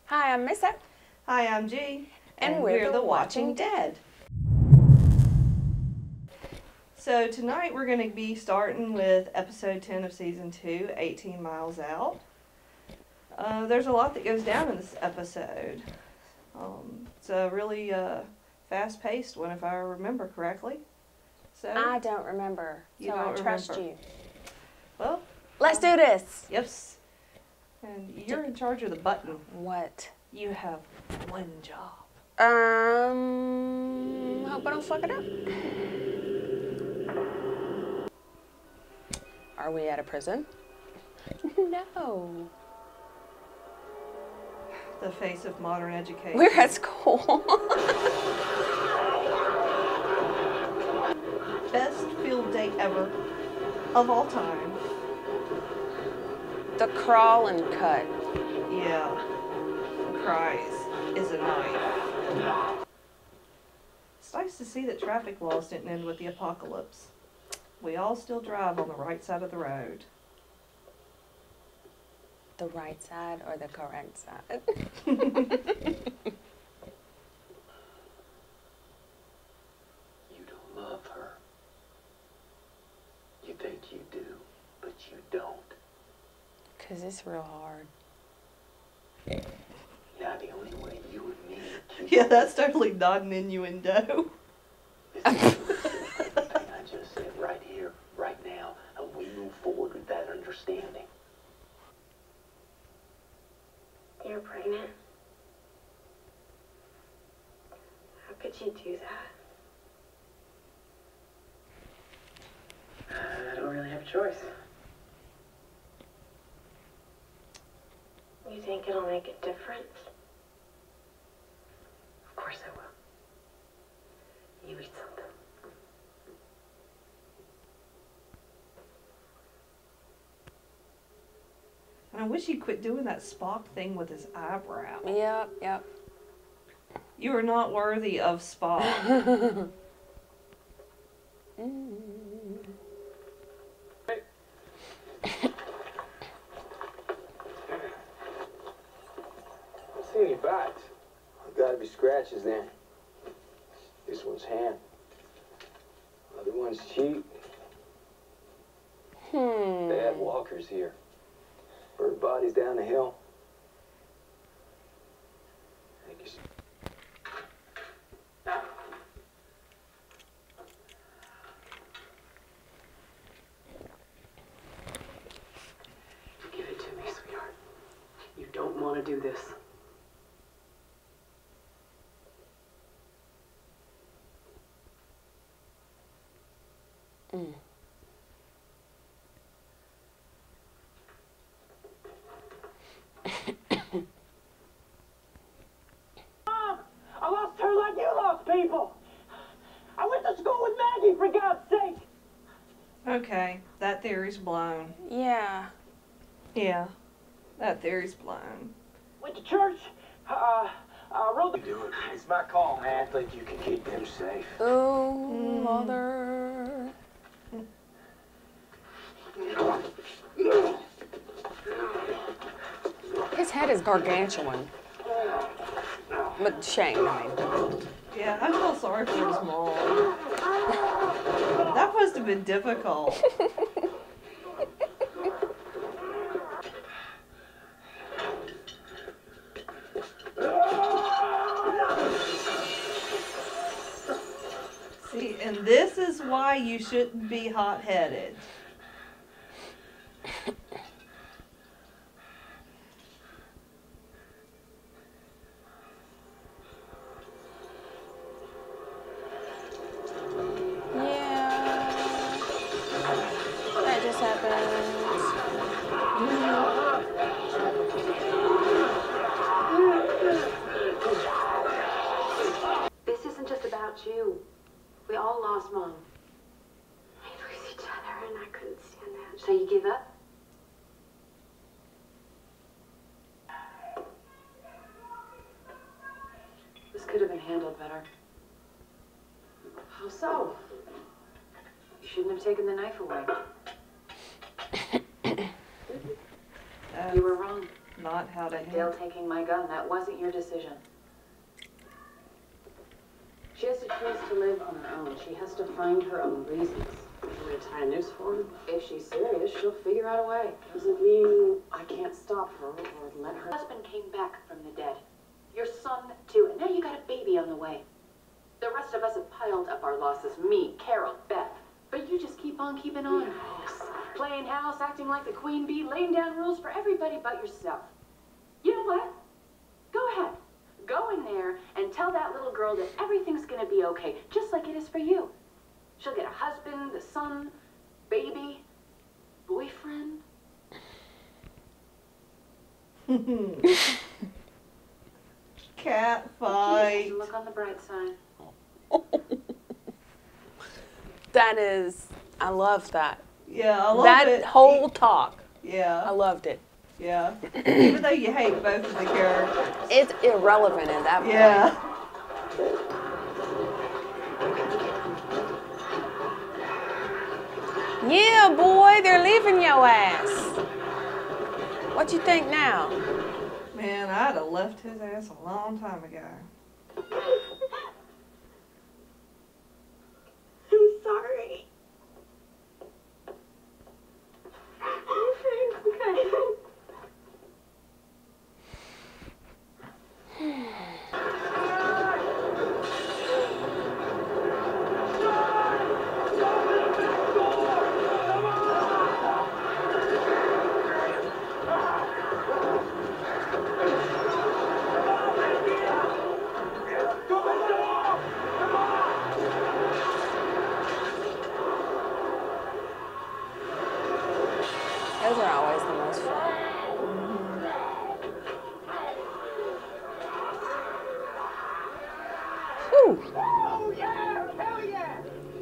Hi, I'm Missa. Hi, I'm G. And we're the Watching Dead. So tonight we're going to be starting with episode 10 of season 2, 18 Miles Out. There's a lot that goes down in this episode. It's a really fast-paced one, if I remember correctly. So I don't remember, so I trust you. Well, let's do this. Yes. And you're in charge of the button. What? You have one job. Hope I don't fuck it up. Are we at a prison? No. The face of modern education. We're at school. Best field day ever of all time. The crawl and cut. Yeah. Cries is a knife. It's nice to see that traffic laws didn't end with the apocalypse. We all still drive on the right side of the road. The right side or the correct side? You don't love her. You think you do, but you don't. 'Cause it's real hard. Now the only way you and me Yeah, that's totally not an innuendo. is to do the thing I just said right here, right now, and we move forward with that understanding. You're pregnant? How could you do that? I don't really have a choice. You think it'll make a difference? Of course I will. You eat something. And I wish he'd quit doing that Spock thing with his eyebrow. Yep. You are not worthy of Spock. I see any bites. Gotta be scratches then. This one's hand. Other one's cheek. They had walkers here. Bird bodies down the hill. Thank you. Give it to me, sweetheart. You don't want to do this. Mom! I lost her like you lost people! I went to school with Maggie, for God's sake! Okay, that theory's blown. Yeah. Yeah, that theory's blown. Went to church, rode the... Do it. It's my call, man. I think you can keep them safe. Oh, mother. His head is gargantuan. But Shane, I mean. Yeah, I feel sorry for his mom. That must have been difficult. See, and this is why you shouldn't be hot-headed. That just happened. This isn't just about you. We all lost Mom. We lose each other, and I couldn't stand that. So you give up? This could have been handled better. How so? You shouldn't have taken the knife away. You were wrong. not how to Like handle. Dale taking my gun, that wasn't your decision. She has to choose to live on her own. She has to find her own reasons. I'm gonna tie a noose for her. If she's serious, she'll figure out a way. Doesn't mean I can't stop her or let her. Her husband came back from the dead. Your son, too. And now you got a baby on the way. The rest of us have piled up our losses. Me, Carol, Beth. But you just keep on keeping on. Playing house, acting like the queen bee, laying down rules for everybody but yourself. You know what? Go ahead. Go in there and tell that little girl that everything's gonna be okay, just like it is for you. She'll get a husband, a son, baby, boyfriend. Cat fight. Look on the bright side. That is, I love that. Yeah, I love That it. whole talk, I Yeah, loved it. yeah. Even though you hate both of the characters. It's irrelevant at that point. Yeah. Yeah, boy, they're leaving your ass. What you think now? Man, I'd have left his ass a long time ago. I'm sorry. Okay. Those are always the most fun. Whew. Oh, yeah! Hell yeah!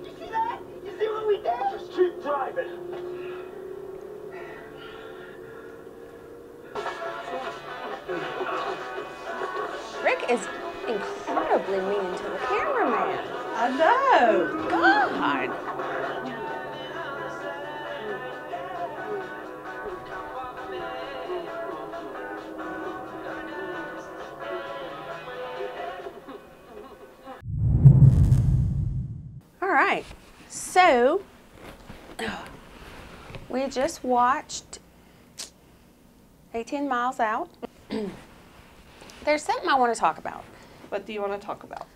You see that? You see what we did? Just keep driving. Rick is incredibly mean to the cameraman. I know. God. All right, so we just watched 18 Miles Out. There's something I want to talk about. What do you want to talk about?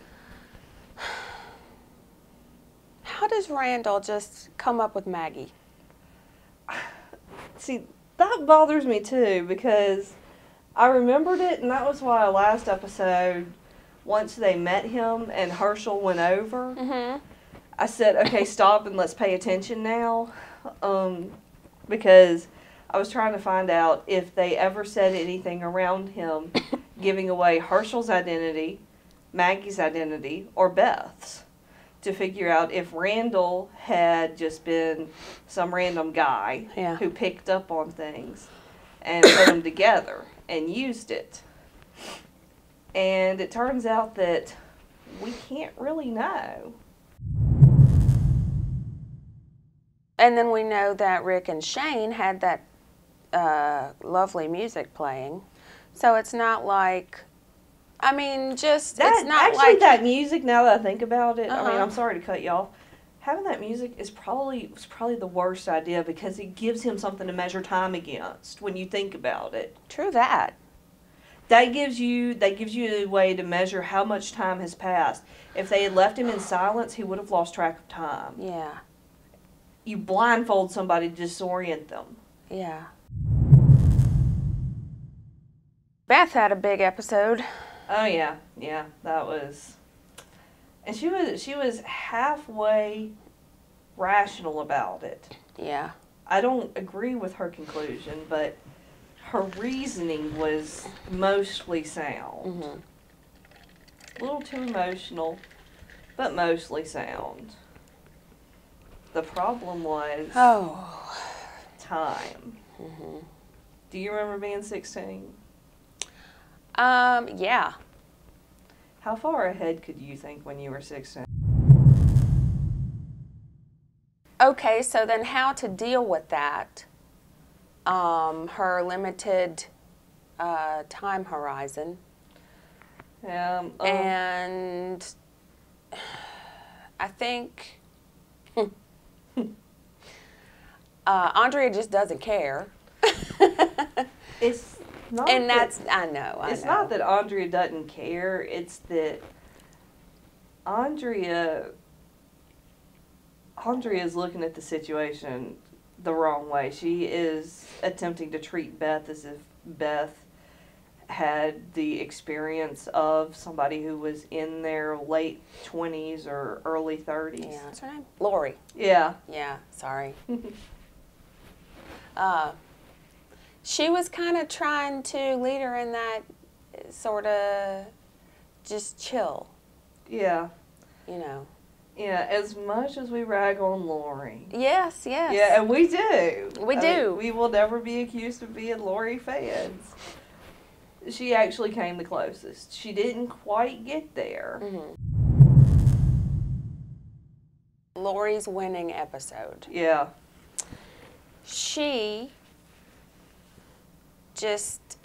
How does Randall just come up with Maggie? See, that bothers me too because I remembered it, and that was why last episode, once they met him and Herschel went over, Mm-hmm. I said, okay, stop and let's pay attention now. Because I was trying to find out if they ever said anything around him giving away Herschel's identity, Maggie's identity, or Beth's, to figure out if Randall had just been some random guy Yeah. who picked up on things and put them together and used it. And it turns out that we can't really know. And then we know that Rick and Shane had that lovely music playing. So it's not like, I mean, just, it's not Actually, like. that music, now that I think about it, I mean, Uh-huh. I'm sorry to cut you off. Having that music was probably the worst idea because it gives him something to measure time against when you think about it. True that. That gives you a way to measure how much time has passed. If they had left him in silence, he would have lost track of time. Yeah. You blindfold somebody to disorient them. Yeah. Beth had a big episode. Oh yeah, that was, and she was halfway rational about it. Yeah. I don't agree with her conclusion, but her reasoning was mostly sound. Mm-hmm. A little too emotional, but mostly sound. The problem was time. Mm-hmm. Do you remember being 16? Yeah. How far ahead could you think when you were 16? Okay, so then how to deal with that? Her limited time horizon. And I think Andrea just doesn't care. it's not And that, I know. it's not that Andrea doesn't care. It's that Andrea is looking at the situation the wrong way. She is attempting to treat Beth as if Beth had the experience of somebody who was in their late 20s or early 30s. Yeah, what's her name? Lori. Yeah. Yeah, sorry. She was kind of trying to lead her in that sort of just chill, Yeah. you know. Yeah, as much as we rag on Lori. Yes, yes. Yeah, and we do. We do. We will never be accused of being Lori fans. She actually came the closest. She didn't quite get there. Lori's winning episode. Yeah. She just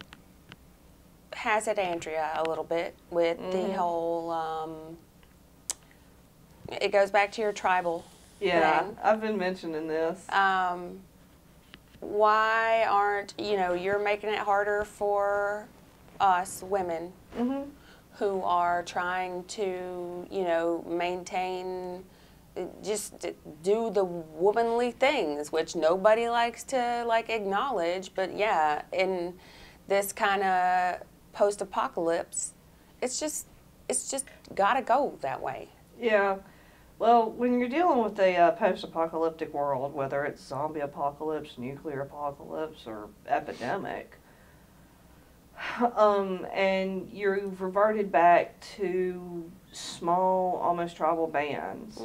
has it Andrea a little bit with the whole, it goes back to your tribal thing. I've been mentioning this. Why aren't, you're making it harder for us women who are trying to, maintain, just do the womanly things, which nobody likes to, acknowledge. But, yeah, in this kind of post-apocalypse, it's just got to go that way. Yeah. Well, when you're dealing with a post-apocalyptic world, whether it's zombie apocalypse, nuclear apocalypse, or epidemic, and you've reverted back to small, almost tribal bands,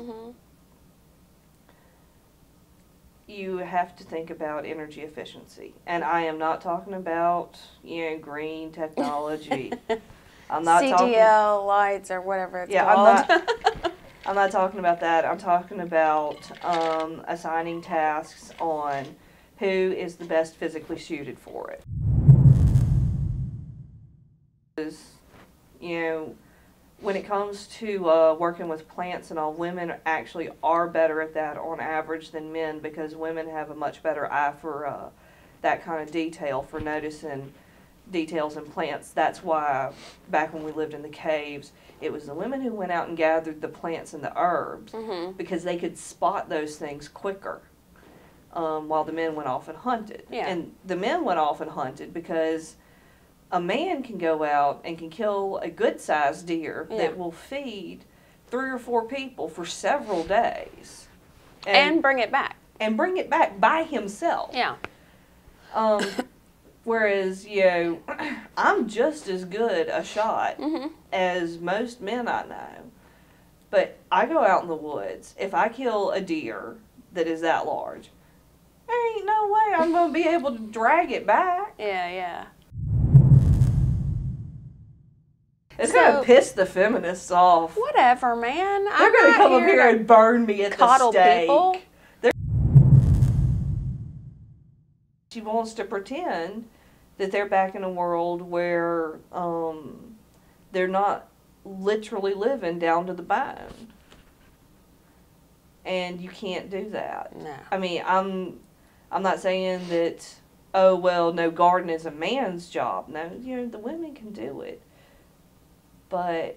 you have to think about energy efficiency. And I am not talking about, green technology. I'm not CDL lights or whatever it's called. I'm not talking about that. I'm talking about assigning tasks on who is the best physically suited for it. When it comes to working with plants and all, women actually are better at that on average than men, because women have a much better eye for that kind of detail, for noticing details in plants. That's why back when we lived in the caves, it was the women who went out and gathered the plants and the herbs, because they could spot those things quicker, while the men went off and hunted. Yeah. And the men went off and hunted because a man can go out and can kill a good-sized deer that will feed 3 or 4 people for several days. And bring it back. And bring it back by himself. Yeah. Whereas, I'm just as good a shot as most men I know. But I go out in the woods. If I kill a deer that is that large, there ain't no way I'm going to be able to drag it back. Yeah, yeah. It's going to piss the feminists off. Whatever, man. They're going to come up here and burn me at the stake. People. She wants to pretend that they're back in a world where they're not literally living down to the bone. And you can't do that. No. I mean, I'm not saying that, oh, well, no, garden is a man's job. No, the women can do it. But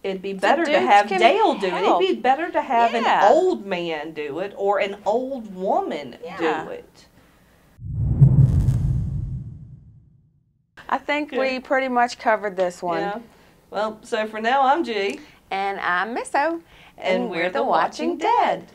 it'd be better to have Dale do it. It'd be better to have an old man do it, or an old woman do it. I think we pretty much covered this one. Yeah. Well, so for now, I'm G. And I'm Misso. And we're the Watching Dead.